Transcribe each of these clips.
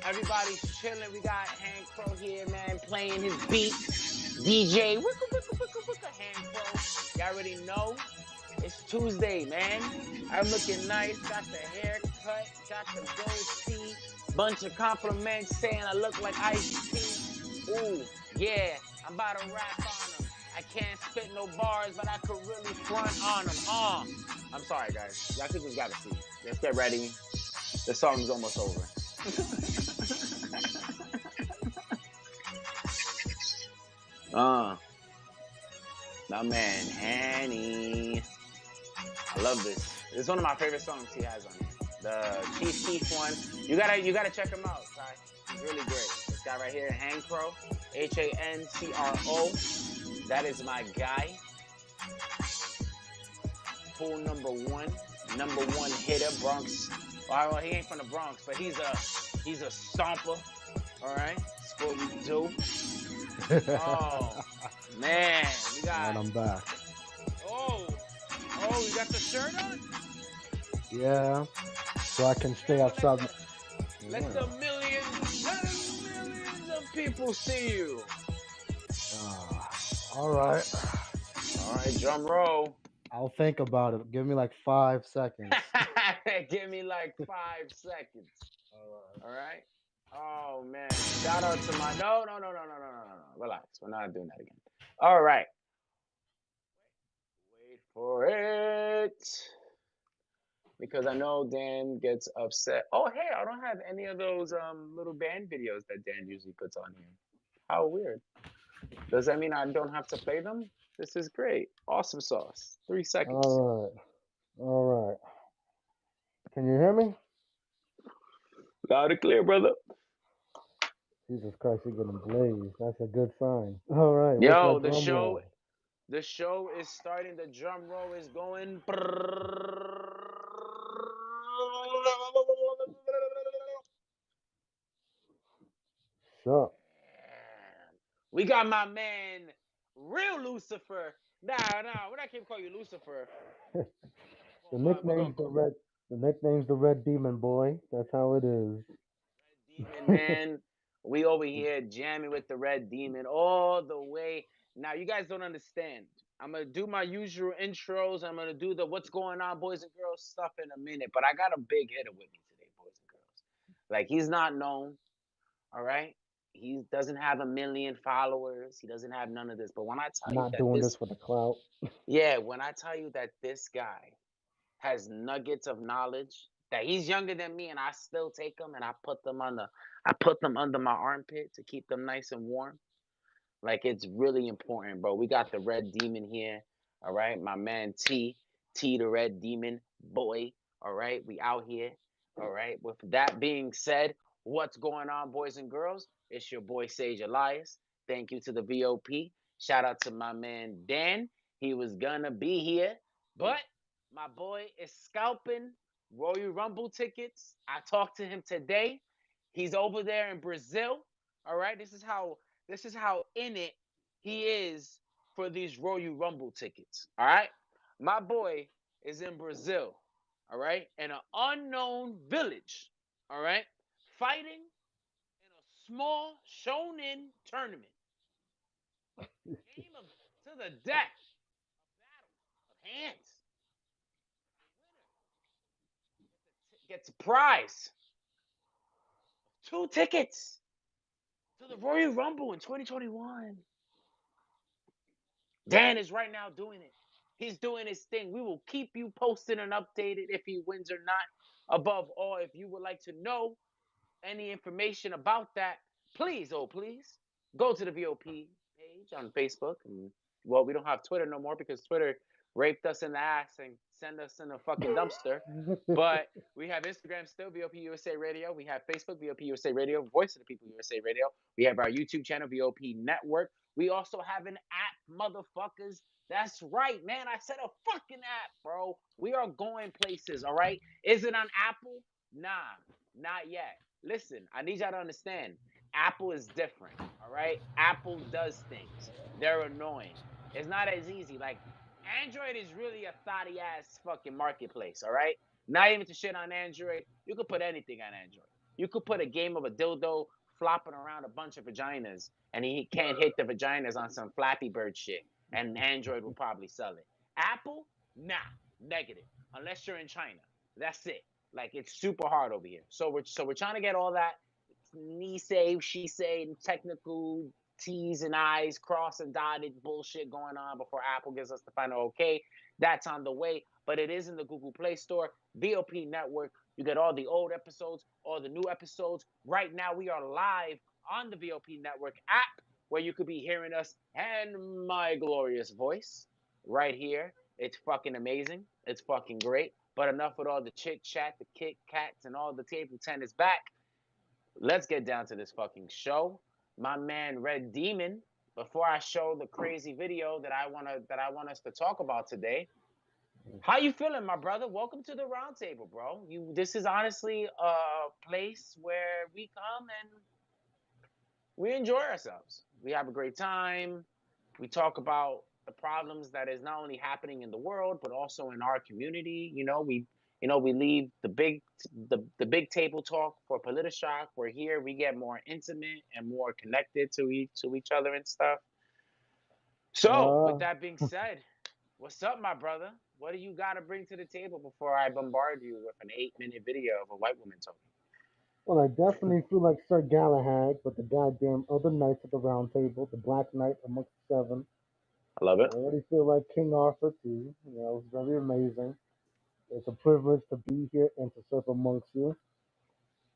Everybody's chilling. We got Hank Crow here, man, playing his beat. DJ, wicka, wicka, wicka, wicka, Hank Crow. You already know. It's Tuesday, man. I'm looking nice. Got the haircut. Got the goatee. Bunch of compliments saying I look like Ice T. Ooh, yeah. I'm about to rap on them. I can't spit no bars, but I could really front on them. I'm sorry, guys. Y'all could just gotta see. Let's get ready. The song's almost over. uh, my man Hanny. I love this. It's one of my favorite songs he has on here. The Chief Keef one. You gotta check him out, Ty. He's really great. This guy right here, Hancro, Hancro. That is my guy. Pool number one hitter, Bronx. Well, he ain't from the Bronx, but he's a stomper. All right, that's what we do. Oh man, we got. And I'm back. Oh, you got the shirt on? Yeah, so I can stay outside. Let the millions of people see you. All right. All right, drum roll. I'll think about it. Give me like 5 seconds. Give me like 5 seconds. All right. Oh man! Shout out to my no. Relax. We're not doing that again. All right. Wait for it. Because I know Dan gets upset. Oh hey, I don't have any of those little band videos that Dan usually puts on here. How weird. Does that mean I don't have to play them? This is great. Awesome sauce. 3 seconds. All right. Can you hear me? Loud and clear, brother. Jesus Christ, you're getting blazed. That's a good sign. All right. Yo, What's my drum roll? the show is starting. The drum roll is going. Sure. We got my man, Real Lucifer. Nah, we're not keep calling you Lucifer. The nickname's the Red Demon Boy. That's how it is. Demon man. We over here jamming with the Red Demon all the way. Now you guys don't understand. I'm gonna do my usual intros. I'm gonna do the what's going on, boys and girls stuff in a minute. But I got a big hitter with me today, boys and girls. Like he's not known, all right. He doesn't have a million followers. He doesn't have none of this. But when I tell you Not that doing this, this for the clout. yeah, when I tell you that this guy has nuggets of knowledge, that he's younger than me, and I still take them and I put them under my armpit to keep them nice and warm. Like it's really important, bro. We got the Red Demon here. All right, my man T the Red Demon boy. All right, we out here. All right. With that being said, what's going on, boys and girls? It's your boy Sage Elias. Thank you to the VOP. Shout out to my man Dan. He was gonna be here, but my boy is scalping Royal Rumble tickets. I talked to him today. He's over there in Brazil. All right. This is how in it he is for these Royal Rumble tickets. All right. My boy is in Brazil. All right. In an unknown village. All right. Fighting in a small shonen tournament. Game of to the death. A battle of hands. The winner gets a prize. 2 tickets to the Royal Rumble in 2021. Dan is right now doing it. He's doing his thing. We will keep you posted and updated if he wins or not. Above all, if you would like to know any information about that, please, oh please, go to the VOP page on Facebook. And well, we don't have Twitter no more because Twitter raped us in the ass and sent us in a fucking dumpster. But we have Instagram still, VOP USA Radio. We have Facebook, VOP USA Radio, Voice of the People USA Radio. We have our YouTube channel, VOP Network. We also have an app, motherfuckers. That's right, man. I said a fucking app, bro. We are going places, all right? Is it on Apple? Nah, not yet. Listen, I need y'all to understand. Apple is different, all right? Apple does things. They're annoying. It's not as easy. Like, Android is really a thotty ass fucking marketplace, all right? Not even to shit on Android. You could put anything on Android. You could put a game of a dildo flopping around a bunch of vaginas, and he can't hit the vaginas on some Flappy Bird shit, and Android will probably sell it. Apple, nah, negative. Unless you're in China, that's it. Like it's super hard over here. So we're trying to get all that me say, she say, technical T's and I's, cross and dotted bullshit going on before Apple gives us the final okay. That's on the way, but it is in the Google Play Store, VOP Network. You get all the old episodes, all the new episodes. Right now, we are live on the VOP Network app where you could be hearing us and my glorious voice right here. It's fucking amazing. It's fucking great. But enough with all the chit chat, the Kit Kats, and all the table tennis back. Let's get down to this fucking show. My man Red Demon, before I show the crazy video that I want us to talk about today. How you feeling, my brother? Welcome to the roundtable, bro. This is honestly a place where we come and we enjoy ourselves. We have a great time. We talk about the problems that is not only happening in the world but also in our community. We leave the big table talk for Politishock. We're here. We get more intimate and more connected to each other and stuff. So, with that being said, what's up, my brother? What do you got to bring to the table before I bombard you with an 8-minute video of a white woman talking? Well, I definitely feel like Sir Galahad, but the goddamn other knights at the round table, the Black Knight amongst the seven. I love I it. already feel like King Arthur too. You know, it's very amazing. It's a privilege to be here and to serve amongst you.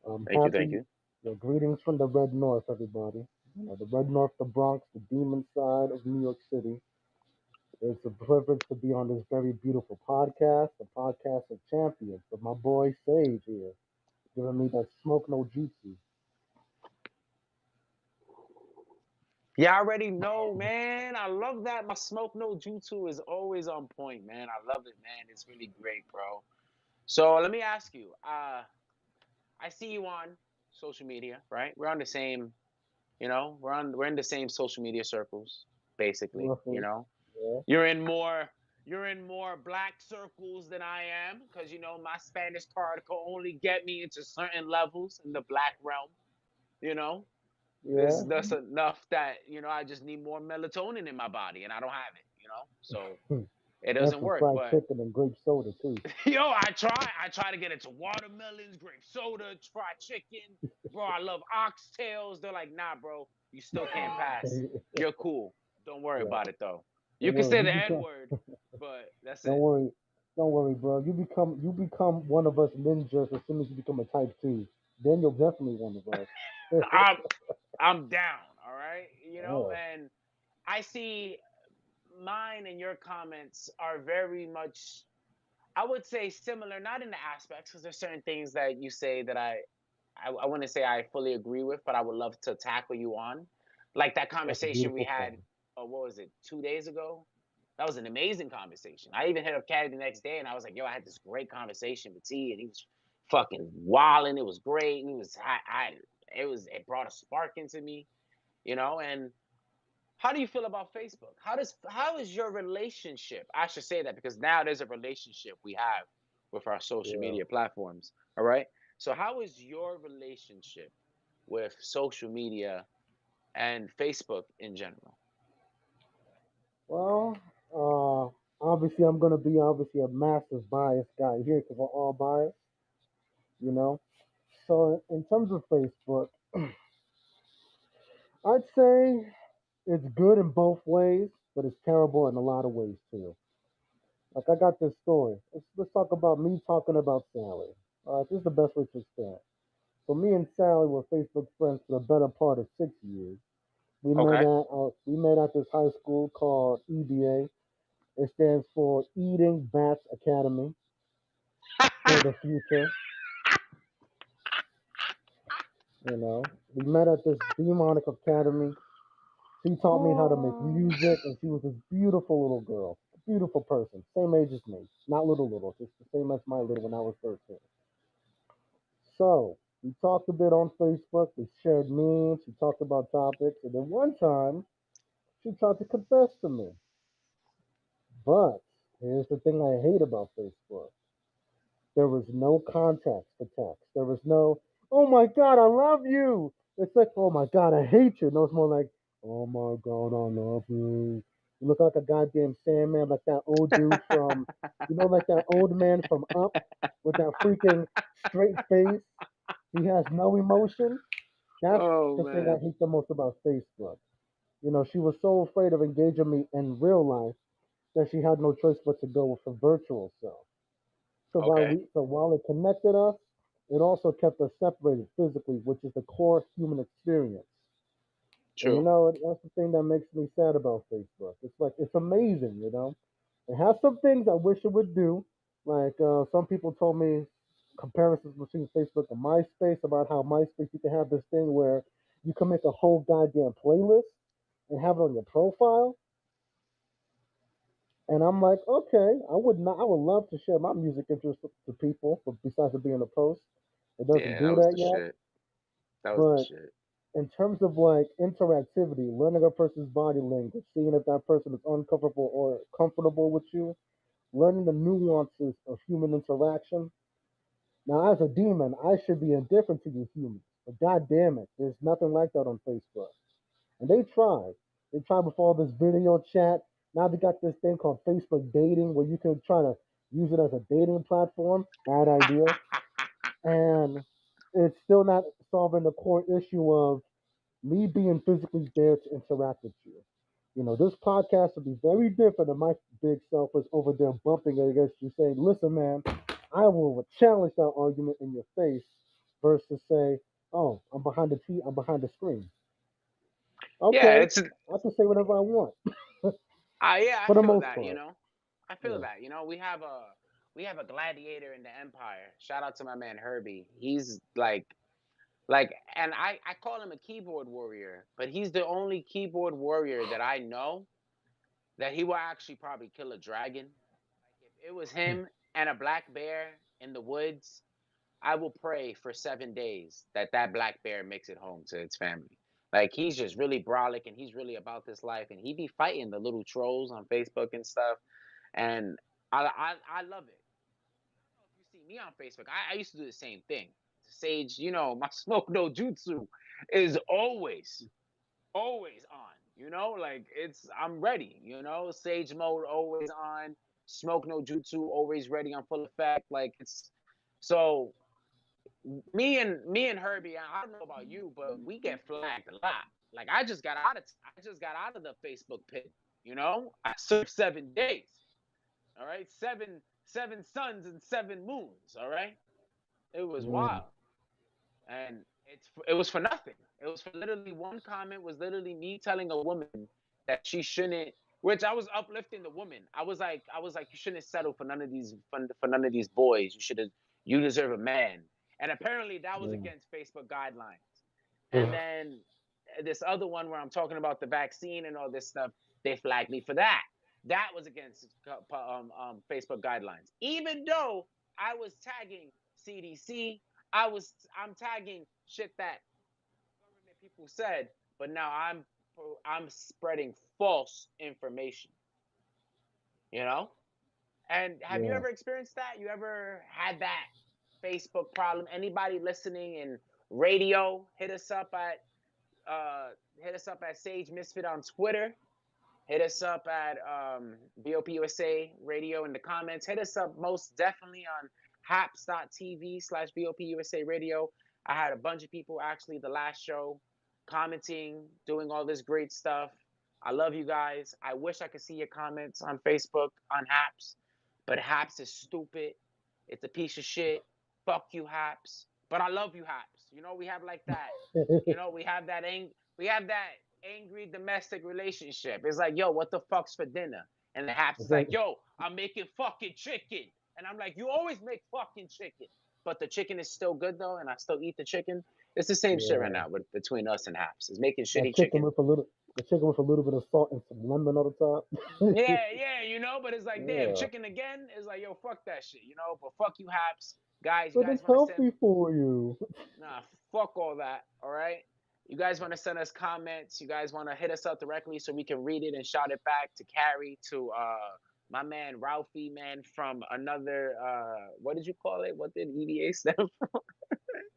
I'm Thank you. happy. Thank you. Greetings from the Red North, everybody. The Red North, the Bronx, the demon side of New York City. It's a privilege to be on this very beautiful podcast, the podcast of champions, with my boy Sage here, giving me that smoke no jutsu. Yeah, I already know, man. I love that. My smoke no jutsu is always on point, man. I love it, man. It's really great, bro. So let me ask you. I see you on social media, right? We're on the same, we're in the same social media circles, basically. Roughly, yeah. You're in more black circles than I am, because my Spanish card can only get me into certain levels in the black realm. You know, Yeah. that's enough that I just need more melatonin in my body, and I don't have it. So it And doesn't some work. fried But chicken and grape soda too. yo, I try to get into watermelons, grape soda, fried chicken, bro. I love oxtails. They're like, nah, bro, you still can't pass. You're cool. Don't worry Yeah. about it though. You Don't can worry, say you the N become. word, but that's Don't it. worry, don't worry, bro. You become one of us ninjas as soon as you become a type two. Then you're definitely one of us. I'm I'm down. All right, Yeah, and I see mine and your comments are very much, I would say, similar, not in the aspects, because there's certain things that you say that I wouldn't say I fully agree with, but I would love to tackle you on, like that that's a conversation we beautiful had. thing. What was it? 2 days ago. That was an amazing conversation. I even hit up Caddy the next day, and I was like, "Yo, I had this great conversation with T, and he was fucking wilding. It was great. He was, it brought a spark into me, And how do you feel about Facebook? How is your relationship? I should say that because now there's a relationship we have with our social Yeah. media platforms. All right. So how is your relationship with social media and Facebook in general? Well, obviously I'm gonna be obviously a massive bias guy here because we're all biased, you know. So in terms of Facebook, I'd say it's good in both ways, but it's terrible in a lot of ways too. Like I got this story. Let's talk about me talking about Sally. This is the best way to start. So me and Sally were Facebook friends for the better part of 6 years. Okay. We met at this high school called EBA. It stands for Eating Bats Academy for the future. We met at this demonic academy. She taught me how to make Oh. music, and she was this beautiful little girl, beautiful person, same age as me, not little, just the same as my little when I was 13. So we talked a bit on Facebook. We shared memes. We talked about topics, and then one time she tried to confess to me. But here's the thing I hate about Facebook. There was no context for text. There was no, oh my God, I love you. It's like, oh my God, I hate you. No, it's more like, oh my God, I love you. You look like a goddamn Sandman, like that old dude from, like that old man from Up with that freaking straight face. He has no emotion. That's Oh the thing I man. hate the most about Facebook. She was so afraid of engaging me in real life that she had no choice but to go with her virtual self. Okay. So while it connected us, it also kept us separated physically, which is the core human experience. And True. that's the thing that makes me sad about Facebook. It's like it's amazing. It has some things I wish it would do. Like some people told me comparisons between Facebook and MySpace about how MySpace you can have this thing where you can make a whole goddamn playlist and have it on your profile. And I'm like, okay, I would not. I would love to share my music interests to people, but besides it being a post, it doesn't Yeah, that do was that the yet. shit. That was the But shit. in terms of like interactivity, learning a person's body language, seeing if that person is uncomfortable or comfortable with you, learning the nuances of human interaction. Now, as a demon, I should be indifferent to you humans, but god damn it, there's nothing like that on Facebook. And they tried. They tried with all this video chat. Now they got this thing called Facebook dating where you can try to use it as a dating platform. Bad idea. And it's still not solving the core issue of me being physically there to interact with you. This podcast would be very different if my big self was over there bumping against you, saying, "Listen, man, I will challenge that argument in your face," versus say, "Oh, I'm behind the screen." Yeah, Okay, it's I can say whatever I want yeah, I for the feel most that, part. I feel Yeah. that. We have a gladiator in the empire. Shout out to my man Herbie. He's like and I call him a keyboard warrior, but he's the only keyboard warrior that I know that he will actually probably kill a dragon. Like if it was him and a black bear in the woods, I will pray for 7 days that that black bear makes it home to its family. Like he's just really brolic and he's really about this life and he be fighting the little trolls on Facebook and stuff. And I love it. I don't know if you see me on Facebook. I used to do the same thing. Sage, my smoke no jutsu is always on. Like I'm ready. Sage mode always on. Smoke no jutsu always ready on full effect. Like it's so me and Herbie. I don't know about you, but we get flagged a lot. Like I just got out of the Facebook pit. I served 7 days. All right, seven suns and 7 moons. All right, it was Mm, wild, and it was for nothing. It was for literally one comment was literally me telling a woman that she shouldn't. Which I was uplifting the woman. I was like, you shouldn't settle for none of these for none of these boys. You deserve a man. And apparently that was mm. against Facebook guidelines. And then this other one where I'm talking about the vaccine and all this stuff, they flagged me for that. That was against Facebook guidelines. Even though I was tagging CDC, I'm tagging shit that government people said, but now I'm spreading false information. You know. And have you Yeah. ever experienced that? You ever had that Facebook problem? Anybody listening in radio, uh hit us up at Sage Misfit on Twitter. Hit us up at BOP USA Radio in the comments. Hit us up most definitely on haps.tv/BOP USA Radio. I had a bunch of people actually the last show commenting, doing all this great stuff. I love you guys. I wish I could see your comments on Facebook on Haps, but Haps is stupid. It's a piece of shit. Fuck you, Haps. But I love you, Haps. We have like that. We have that angry domestic relationship. It's like, yo, what the fuck's for dinner? And the Haps It's is like, like, yo, I'm making fucking chicken. And I'm like, you always make fucking chicken. But the chicken is still good though, and I still eat the chicken. It's the same shit right yeah, now between us and Haps. It's making that shitty chicken chicken. with a little, the chicken with a little bit of salt and some lemon on the top. Yeah, yeah, but it's like, damn, Yeah, chicken again? It's like, yo, fuck that shit. But fuck you, Haps. Guys, you but guys it's want to send healthy for you. Nah, fuck all that. All right. You guys want to send us comments? You guys want to hit us up directly so we can read it and shout it back to Carrie, to my man Ralphie, man from another what did you call it? What did EDA stand for?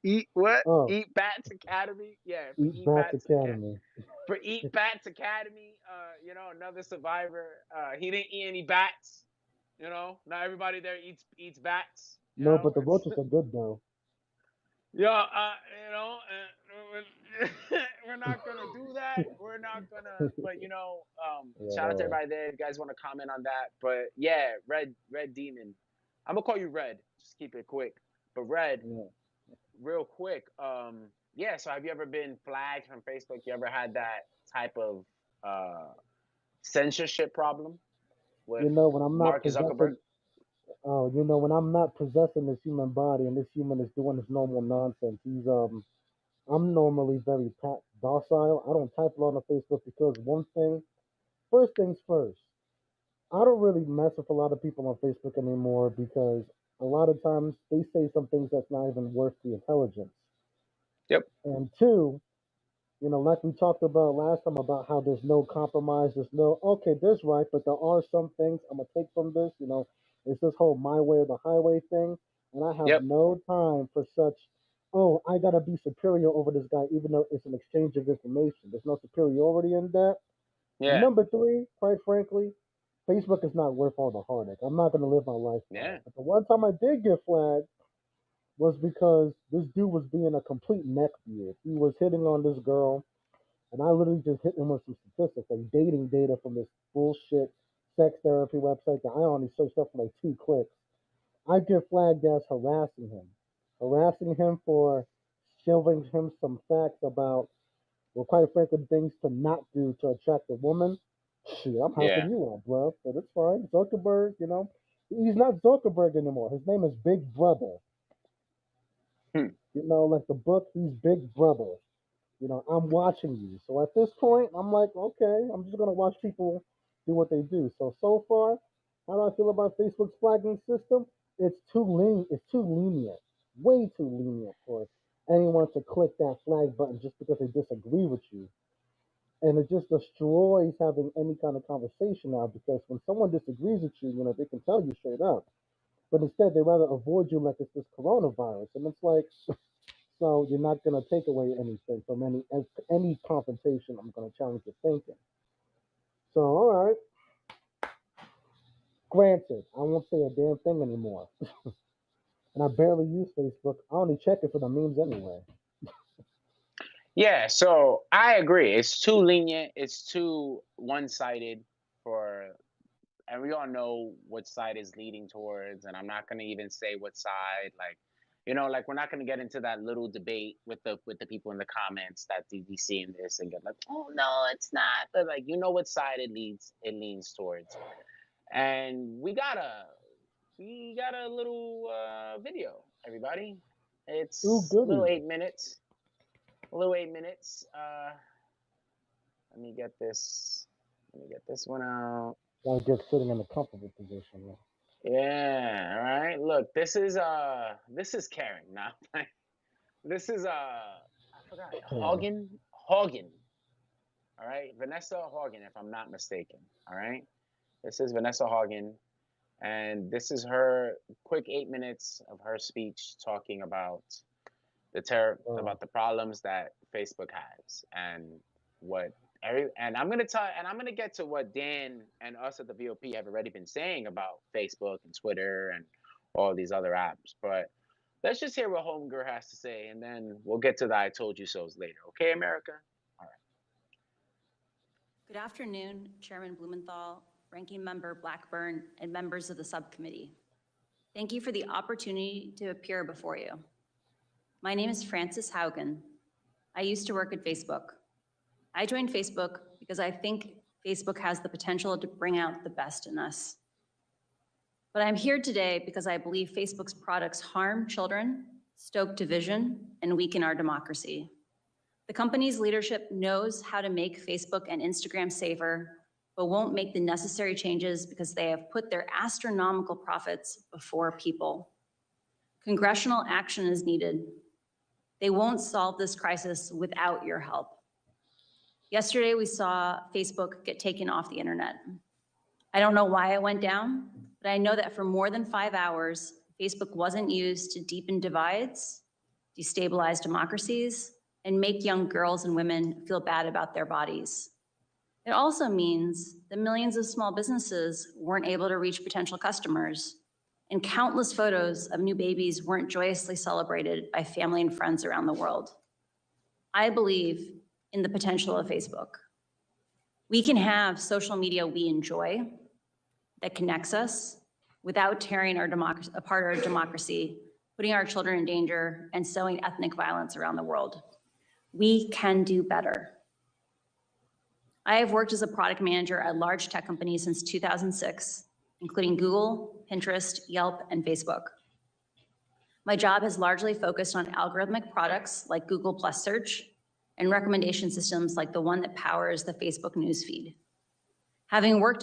Eat what? Oh, Eat Bats Academy? Yeah, for Eat Eat Bats Bats Academy. Academy. For Eat Bats Academy, another survivor. He didn't eat any bats. Not everybody there eats bats. No, but the It's roaches are good though. yeah, we're not gonna do that. We're not gonna, but Yeah, shout out to everybody there. If you guys want to comment on that, but yeah, Red Demon. I'm gonna call you Red. Just keep it quick. But Red, yeah. real quick. Yeah. So have you ever been flagged from Facebook? You ever had that type of uh censorship problem with When I'm not Mark Zuckerberg? possessing, when I'm not possessing this human body and this human is doing his normal nonsense, I'm normally very docile. I don't type a lot on Facebook because first things first, I don't really mess with a lot of people on Facebook anymore because a lot of times they say some things that's not even worth the intelligence. Yep. And two, like we talked about last time about how there's no compromise, okay, there's right, but there are some things I'm gonna take from this. It's this whole my way or the highway thing, and I have Yep. no time for such. Oh, I gotta be superior over this guy, even though it's an exchange of information. There's no superiority in that. And Yeah. number three, quite frankly, Facebook is not worth all the heartache. I'm not gonna live my life by Yeah. it. But the one time I did get flagged was because this dude was being a complete neckbeard. He was hitting on this girl and I literally just hit him with some statistics, like dating data from this bullshit sex therapy website that I only searched up for like 2 clicks. I get flagged as harassing him for showing him some facts about, well, quite frankly, things to not do to attract a woman. Shit, I'm helping Yeah. you out, bro. But it's fine. Zuckerberg, he's not Zuckerberg anymore. His name is Big Brother. Hmm. Like the book, he's Big Brother. I'm watching you. So at this point, I'm like, okay, I'm just gonna watch people do what they do. So far, how do I feel about Facebook's flagging system? It's too lean. It's too lenient. Way too lenient for anyone to click that flag button just because they disagree with you. And it just destroys having any kind of conversation now because when someone disagrees with you, they can tell you straight up. But instead, they rather avoid you like it's this coronavirus. And it's like, so you're not going to take away anything from any confrontation. I'm going to challenge your thinking. So, all right. Granted, I won't say a damn thing anymore. And I barely use Facebook. I only check it for the memes anyway. Yeah, so I agree. It's too lenient. It's too one-sided for, and we all know what side is leading towards. And I'm not gonna even say what side. Like we're not gonna get into that little debate with the people in the comments that be seeing this and get like, oh no, it's not. But like, what side it leans towards. And we got a little video, everybody. Ooh, It's a little goody. 8 minutes. A little 8 minutes. Let me get this. Let me get this one out. Gotta get sitting in a comfortable position. Yeah. All right. Look, this is Karen. Now, this is I forgot. Yeah. Hogan. All right. Vanessa Hogan, if I'm not mistaken. All right. This is Vanessa Hogan, and this is her quick 8 minutes of her speech talking about Uh, about the problems that Facebook has and what and I'm gonna get to what Dan and us at the VOP have already been saying about Facebook and Twitter and all these other apps. But let's just hear what Homegirl has to say, and then we'll get to the I told you so's later. Okay, America? All right. Good afternoon, Chairman Blumenthal, Ranking Member Blackburn, and members of the subcommittee. Thank you for the opportunity to appear before you. My name is Frances Haugen. I used to work at Facebook. I joined Facebook because I think Facebook has the potential to bring out the best in us. But I'm here today because I believe Facebook's products harm children, stoke division, and weaken our democracy. The company's leadership knows how to make Facebook and Instagram safer, but won't make the necessary changes because they have put their astronomical profits before people. Congressional action is needed. They won't solve this crisis without your help. Yesterday, we saw Facebook get taken off the internet. I don't know why it went down, but I know that for more than 5 hours, Facebook wasn't used to deepen divides destabilize democracies, and make young girls and women feel bad about their bodies. It also means that millions of small businesses weren't able to reach potential customers, and countless photos of new babies weren't joyously celebrated by family and friends around the world. I believe in the potential of Facebook. We can have social media we enjoy that connects us without tearing apart our democracy, putting our children in danger, and sowing ethnic violence around the world. We can do better. I have worked as a product manager at large tech companies since 2006, including Google, Pinterest, Yelp, and Facebook. My job has largely focused on algorithmic products like Google Plus Search and recommendation systems like the one that powers the Facebook newsfeed. Having worked